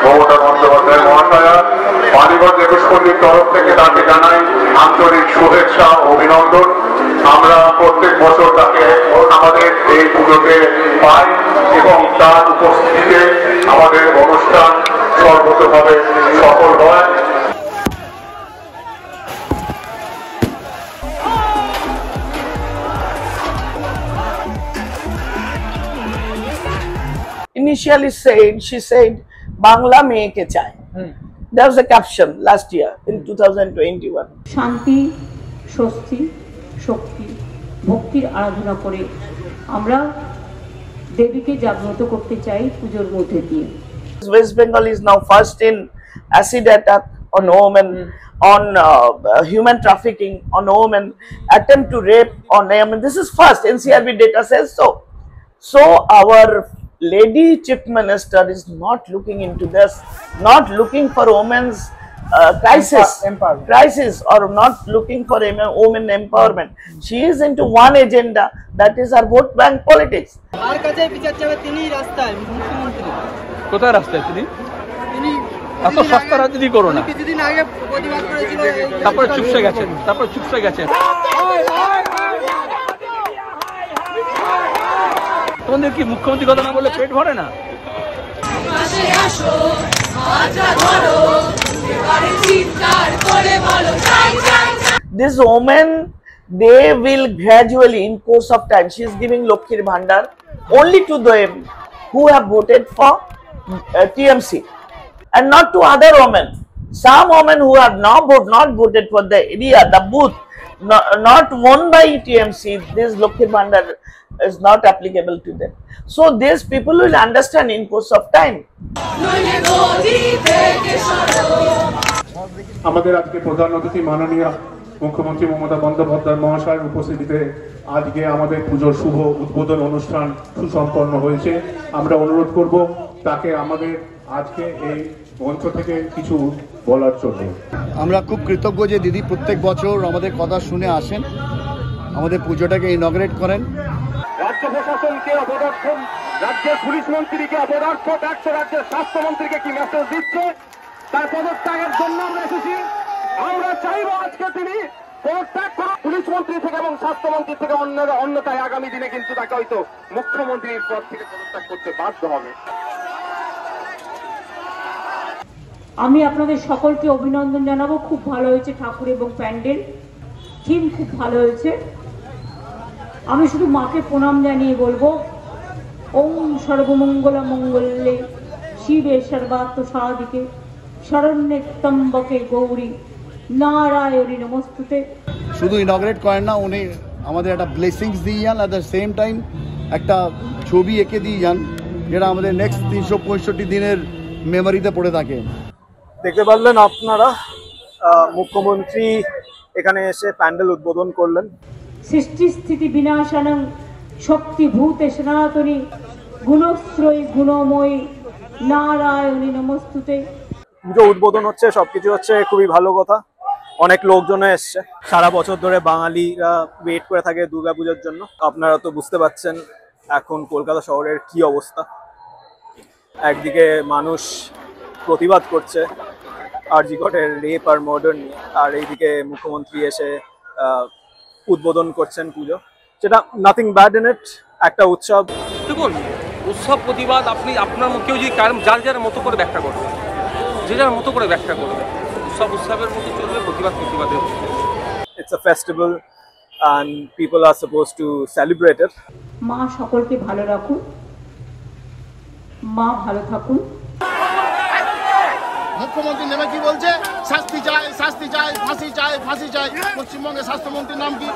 মমতা বন্দ্যোপাধ্যায় মহাশয়া বালিগঞ্জ একুশপল্লীর তরফ থেকে তাকে জানাই আন্তরিক শুভেচ্ছা ও অভিনন্দন। আমরা প্রত্যেক বছর তাকে আমাদের এই পুজোতে পাই এবং তার উপস্থিতিতে আমাদের অনুষ্ঠান সর্বতভাবে সফল হয়। Initially she said Bangla mein ke chai. That was the caption last year in 2021. শান্তি, স্বস্তি, শক্তি, ভক্তির আরাধনা করে আমরা দেবীকে জাগ্রত করতে চাই পুজোর মধ্যে দিয়ে। West Bengal is now first in acid attack on women, on human trafficking on women, attempt to rape on women. This is first. NCRB data says so. So our Lady Chief Minister is not looking into this, not looking for women's crisis or not looking for women empowerment. She is into one agenda, that is our vote bank politics. কোথায় রাস্তায় তিনি এত সস্তা রাজনীতি করো না, তারপরে চুপসে গেছেন। তোমাদের কি মুখ্যমন্ত্রী কথা না বলে পেট ভরে না? This woman, they will gradually in course of time, she is giving Lokkhir Bhandar only to them who have voted for TMC and not to other women. Some women who have not voted for the area, the booth, not won by TMC, this Lokkhir Bhandar is not applicable to them. So these people will understand in course of time. আমাদের আজকে প্রধান অতিথি মাননীয় মুখ্যমন্ত্রী মমতা বন্দ্যোপাধ্যায় মহাশয়ের উপস্থিতিতে আজকে আমাদের পুজোর শুভ উদ্বোধন অনুষ্ঠান সুসম্পন্ন হয়েছে। আমরা অনুরোধ করব তাকে আমাদের আজকে এই মঞ্চ থেকে কিছু বলার জন্য। আমরা খুব কৃতজ্ঞ যে দিদি প্রত্যেক বছর আমাদের কথা শুনে আসেন, আমাদের পুজোটাকে ইনগ্রেট করেন। রাজ্য প্রশাসনকে অপদার্থ, রাজ্যের পুলিশ মন্ত্রীকে অপদার্থ, রাজ্যের স্বাস্থ্যমন্ত্রীকে কি মেসেজ দিচ্ছে তার পদত্যাগের জন্য আমরা এসেছি। আমরা চাইব আজকে তিনি পদত্যাগ করুন পুলিশ মন্ত্রী থেকে এবং স্বাস্থ্যমন্ত্রী থেকে, অন্যথায় আগামী দিনে কিন্তু তাকে হয়তো মুখ্যমন্ত্রীর পদ থেকে পদত্যাগ করতে বাধ্য হবে। আমি আপনাদের সকলকে অভিনন্দন জানাবো। খুব ভালো হয়েছে ঠাকুর এবং প্যান্ডেল, থিম খুব ভালো হয়েছে। আমি শুধু মাকে প্রণাম জানিয়ে বলবো, ওম সর্বমঙ্গল মঙ্গলে শিবে সর্বাত্ম সাধিকে শরণ্যে ত্র্যম্বকে গৌরী নারায়ণী নমস্তুতে। শুধু ইনগ্রেট করেন না, উনি আমাদের একটা ব্লেসিংস দিয়ে যান, অ্যাট দ্য সেম টাইম একটা ছবি এঁকে দিয়ে যান যেটা আমাদের নেক্সট 365 দিনের মেমোরিতে পড়ে থাকে। দেখতে পারলেন আপনারা মুখ্যমন্ত্রী এখানে এসে প্যান্ডেল উদ্বোধন করলেন। সৃষ্টি স্থিতি বিনাশানং শক্তি ভূতে সনাতনী গুণশ্রয়ী গুণময়ী নারায়ণী নমস্তুতে। পুজো উদ্বোধন হচ্ছে, সবকিছু হচ্ছে, খুবই ভালো কথা। অনেক লোকজন এসছে, সারা বছর ধরে বাঙালিরা ওয়েট করে থাকে দুর্গাপুজোর জন্য। আপনারা তো বুঝতে পারছেন এখন কলকাতা শহরের কি অবস্থা। একদিকে মানুষ প্রতিবাদ করছে আরজি কোর্টের রেপ আর মার্ডার নিয়ে, আর এইদিকে মুখ্যমন্ত্রী এসে উদ্বোধন করছেন পুজো, যেটা নাথিং ব্যাড ইন ইট, একটা উৎসব। দেখুন, উৎসব প্রতিবাদ আপনি আপনার মুখেও যদি যার যার মতো করে ব্যাখ্যা করবে, যে যার মতো করে ব্যাখ্যা করবে, উৎসব উৎসবের মতো চলবে, প্রতিবাদ প্রতিবাদের। It's a festival and people are supposed to celebrate it. মা সকলকে ভালো রাখুন, মা ভালো থাকুন। মুখ্যমন্ত্রী নেমে কি বলছে? শাস্তি চাই, শাস্তি চাই, ফাঁসি চাই, ফাঁসি চাই। পশ্চিমবঙ্গের স্বাস্থ্যমন্ত্রীর নাম কি?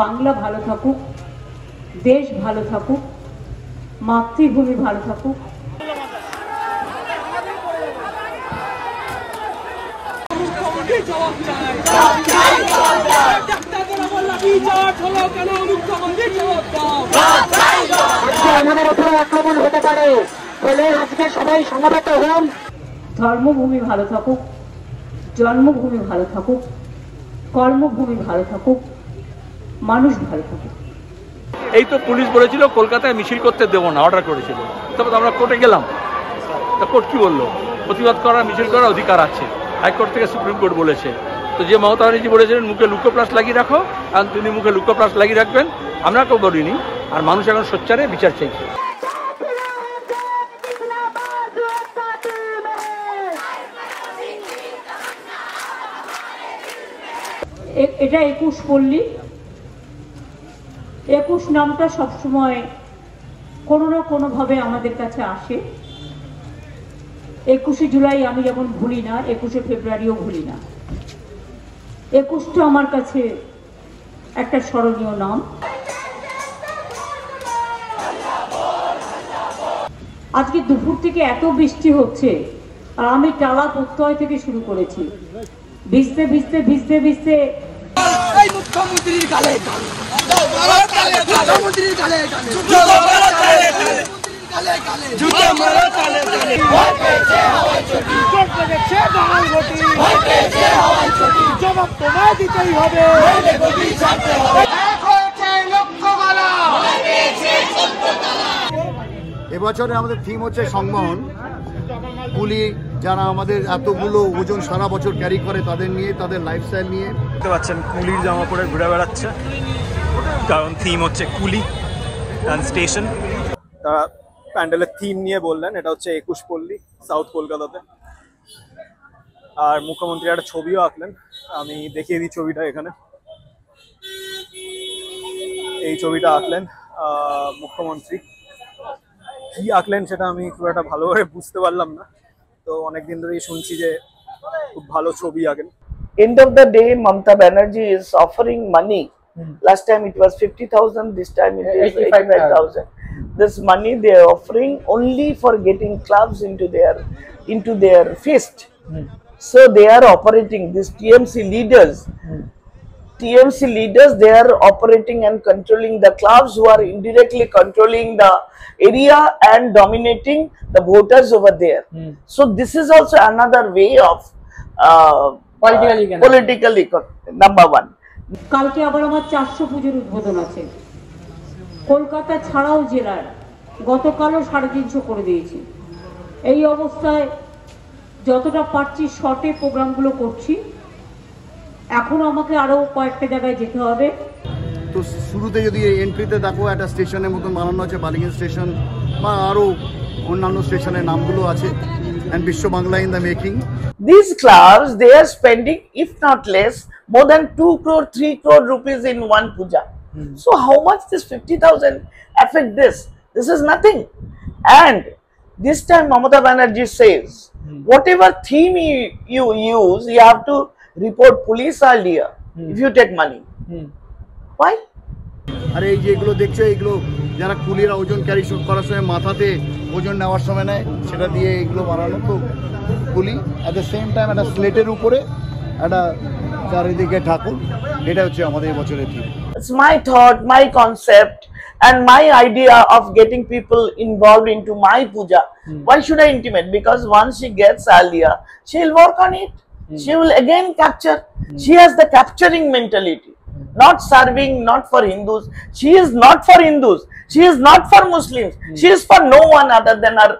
বাংলা ভালো থাকুক, দেশ ভালো থাকুক, মাতৃভূমি ভালো থাকুক। আমাদের উপরে আক্রমণ হতে পারে, ফলে আজকে সবাই সমবেত হন। ধর্মভূমি ভালো থাকুক, জন্মভূমি ভালো থাকুক, কর্মভূমি ভালো থাকুক, মানুষ ভালো থাকুক। এই তো পুলিশ বলেছিল কলকাতায় মিছিল করতে দেবো না, অর্ডার করেছিল, তবে আমরা কোর্টে গেলাম, তা কোর্ট কি বললো? প্রতিবাদ করার, মিছিল করার অধিকার আছে, হাইকোর্ট থেকে সুপ্রিম কোর্ট বলেছে। তো যে মমতা ব্যানার্জি বলেছিলেন মুখে লুকোপ্লাস লাগিয়ে রাখো, আর তিনি মুখে লুকোপ্লাস লাগিয়ে রাখবেন, আমরা কেউ বলিনি। আর মানুষ এখন সোচ্চারে বিচার চাইছে। এটা 21 পল্লী। 21 নামটা সবসময় কোনো না কোনোভাবে আমাদের কাছে আসে। 21শে জুলাই আমি যেমন ভুলি না, 21শে ফেব্রুয়ারিও ভুলি না। 21টা আমার কাছে একটা স্মরণীয় নাম। আজকে দুপুর থেকে এত বৃষ্টি হচ্ছে, আর আমি টালা প্রত্যয় থেকে শুরু করেছি। ভিজতে ভিজতে ভিজতে ভিজতে মুখ্যমন্ত্রীর গালে জবাব তোমায় দিতেই হবে। এবছরে আমাদের থিম হচ্ছে সংবহন। কুলি যারা আমাদের এতগুলো ওজন সারা বছর ক্যারি করে, তাদের নিয়ে, তাদের লাইফস্টাইল নিয়ে। দেখতে পাচ্ছেন কুলির জামা পরে ঘুরে বেড়াচ্ছে, কারণ থিম হচ্ছে কুলি অ্যান্ড স্টেশন। তারা প্যান্ডেলের থিম নিয়ে বললেন, এটা হচ্ছে 21 পল্লী, সাউথ কলকাতাতে। আর মুখ্যমন্ত্রী একটা ছবিও আঁকলেন, আমি দেখিয়ে দিই ছবিটা এখানে। এই ছবিটা আঁকলেন মুখ্যমন্ত্রী। কি আঁকলেন সেটা আমি খুব একটা ভালো করে বুঝতে পারলাম না, তো অনেকদিন ধরেই শুনছি যে খুব ভালো ছবি আঁকেন। End of the day, Mamata Banerjee is offering money. Last time it was 50,000, this time it is 85,000. This money they are offering only for getting clubs into their fist. So they are operating, these TMC leaders, they are operating and controlling the clubs, who are indirectly controlling the area and dominating the voters over there. So this is also another way of politically number one. কালকে আবার আমার 400 পুজোর উদ্বোধন আছে কলকাতা ছাড়াও জেলার। গতকালও 350 করে দিয়েছি। এই অবস্থায় যতটা পারছি শর্টে প্রোগ্রামগুলো করছি। এখন আমাকে আরো কয়েকটা জায়গায় যেতে হবে। তো শুরুতে যদি এন্ট্রিতে দেখো একটা স্টেশনের মতন বানানো আছে, বালিগঞ্জ স্টেশন বা আরো অন্যান্য স্টেশনের নামগুলো আছে। And Bisho Bangla in the making. These clubs, they are spending, if not less, more than 2 crore, 3 crore rupees in one puja. So how much this 50,000 affect this? This is nothing. And this time Mamata Banerjee says, whatever theme you use, you have to report police earlier if you take money. Why? আর এই যেগুলো দেখছো, এগুলো যারা কুলিরা ওজন carry করার সময় মাথাতে ওজন নেওয়ার সময় নেয়, সেটা দিয়ে এগুলো বানানো। তো কুলি অ্যাট দ্য সেম টাইম একটা স্লেটের উপরে একটা চারিদিকে ঠাকুর, এটা হচ্ছে আমাদের বছরের theme. It's my thought, my concept, and my idea of getting people involved into my puja. Why should I intimate? Because once she gets earlier, she will work on it. She will again capture. She has the capturing mentality. Not serving, not for Hindus. She is not for Hindus. She is not for Muslims. She is for no one other than her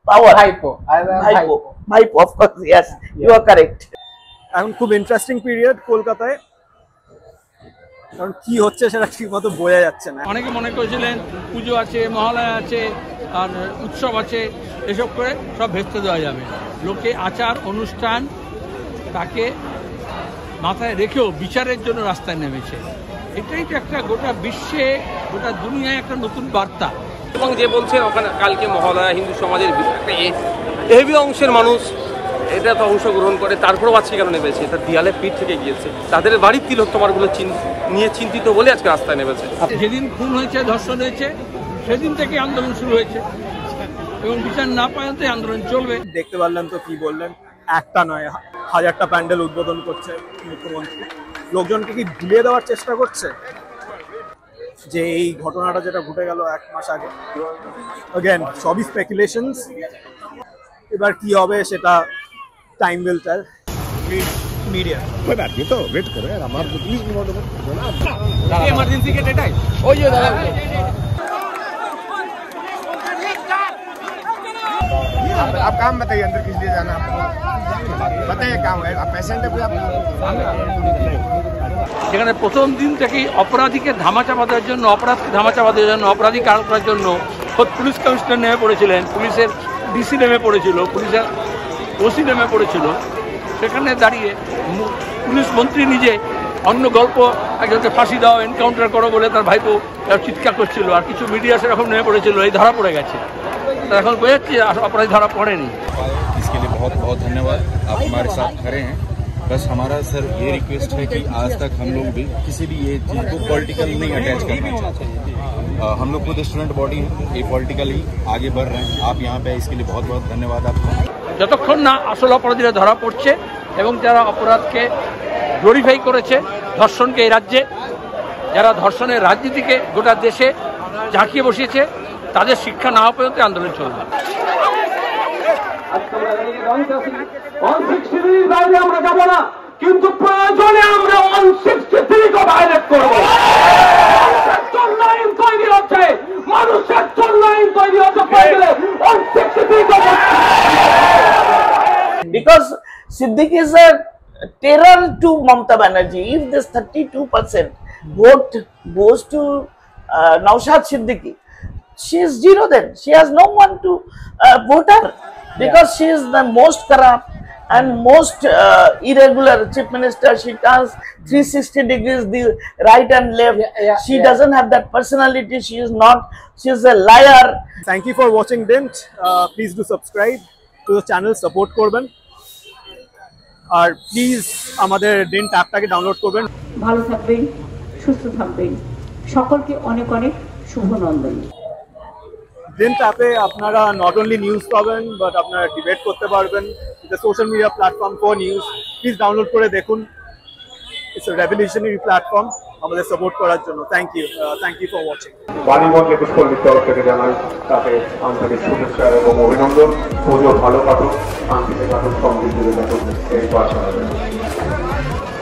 power. Hypo, of course, yes, you are correct. এখন খুব interesting period কলকাতায়, কারণ কি হচ্ছে সেটা ঠিক মতো বোঝা যাচ্ছে না। অনেকে মনে করেছিলেন পুজো আছে, মহালয়া আছে, আর উৎসব আছে, এসব করে সব ভেস্তে দেওয়া যাবে। লোকে আচার অনুষ্ঠান তাকে মাথায় রেখেও বিচারের জন্য রাস্তায় নেমেছে। এটাই তো একটা গোটা বিশ্বে, গোটা দুনিয়ায় একটা নতুন বার্তা। এবং যে বলছেন ওখানে কালকে মহালয়া হিন্দু সমাজের একটা হেভি অংশের মানুষ এটা তো অংশগ্রহণ করে, তারপরেও আজকে কেন নেমেছে? তার দেয়ালে পিঠ থেকে গিয়েছে, তাদের বাড়ির তিলোত্তমারগুলো নিয়ে চিন্তিত বলে আজকে রাস্তায় নেমেছে। যেদিন খুন হয়েছে, ধর্ষণ হয়েছে, সেদিন থেকে আন্দোলন শুরু হয়েছে এবং বিচার না পাওয়াতে আন্দোলন চলবে। দেখতে পারলেন তো কি বললেন, একটা নয় 1000টা প্যান্ডেল উদ্বোধন করছে মুখ্যমন্ত্রী। লোকজনকে কি ভুলিয়ে দেওয়ার চেষ্টা করছে যে এই ঘটনাটা যেটা ঘটে গেল 1 মাস আগে? अगेन সবই স্পেকুলেশনস, এবার কি হবে সেটা টাইম উইল টেল। মিডিয়া कोई बात नहीं, तो वेट करो यार, हमारे को 20 मिनट हो ना, इमरजेंसी के डेटा आप काम बताइए, अंदर किस लिए जाना आपको बताइए, काम है आप पेशेंट है आप। সেখানে প্রথম দিন থেকেই অপরাধীকে ধামাচাপা দেওয়ার জন্য, অপরাধকে ধামাচাপা দেওয়ার জন্য, অপরাধীকে আড়াল করার জন্য খোদ পুলিশ কমিশনার নেমে পড়েছিলেন, পুলিশের ডিসি নেমে পড়েছিল, পুলিশের ওসি নেমে পড়েছিল। সেখানে দাঁড়িয়ে পুলিশ মন্ত্রী নিজে অন্য গল্প একজনকে ফাঁসি দাও, এনকাউন্টার করো বলে তার ভাইপো চিৎকার করছিল, আর কিছু মিডিয়া সেরকম নেমে পড়েছিল, এই ধরা পড়ে গেছে। তা এখন বোঝাচ্ছি অপরাধী ধরা পড়েনি। इसके लिए बहुत बहुत धन्यवाद, आप हमारे साथ खड़े हैं। बस हमारा सर ये रिक्वेस्ट है कि आज तक हम लोग भी किसी भी ये चीज़ को पॉलिटिकल नहीं अटैच करना चाहते। हम लोग खुद स्टूडेंट बॉडी हैं, ये पॉलिटिकली आगे बढ़ रहे हैं। आप यहाँ पे इसके लिए बहुत बहुत धन्यवाद आपको। যতক্ষণ না আসল অপরাধীরা ধরা পড়ছে এবং যারা অপরাধকে গ্লোরিফাই করেছে, ধর্ষণকে এই রাজ্যে, যারা ধর্ষণের রাজনীতিকে গোটা দেশে ঝাঁকিয়ে বসিয়েছে, তাদের শিক্ষা না হওয়া পর্যন্ত আন্দোলন চলবে। আমরা যাবো না, কিন্তু প্রয়োজনে আমরা 163 কে ভায়োলেট করবো। লাইন তৈরি হচ্ছে, মানুষের লাইন তৈরি হচ্ছে, 163 Because Siddiqui is a terror to Mamata Banerjee. If this 32% vote goes to Naushad Siddiqui, she is zero then. She has no one to vote her, because she is the most corrupt and most irregular chief minister. She turns 360 degrees the right and left. She doesn't have that personality. She is not, she is a liar. Thank you for watching Dent. Please do subscribe to the channel, support করবেন, আর please আমাদের Dent অ্যাপটাকে download করবেন। ভালো থাকবেন, সুস্থ থাকবেন, সকলকে অনেক অনেক শুভ নন্দন। Dent অ্যাপে আপনারা নট অনলি নিউজ পাবেন, বাট আপনারা ডিবেট করতে পারবেন। It's a social media platform for news. Please download করে দেখুন। ইটস আ রেভলিউশনারি প্ল্যাটফর্ম আমাদের সাপোর্ট করার জন্য। Thank you for watching. বাণীবন্ধ পুষ্পল্লির তরফ থেকে জানাই তাকে আন্তরিক শুভেচ্ছা এবং অভিনন্দন। পুজো ভালো কাটুক, শান্তিতে কাটুক, সমৃদ্ধিতে কাটুক, এই প্রার্থনা।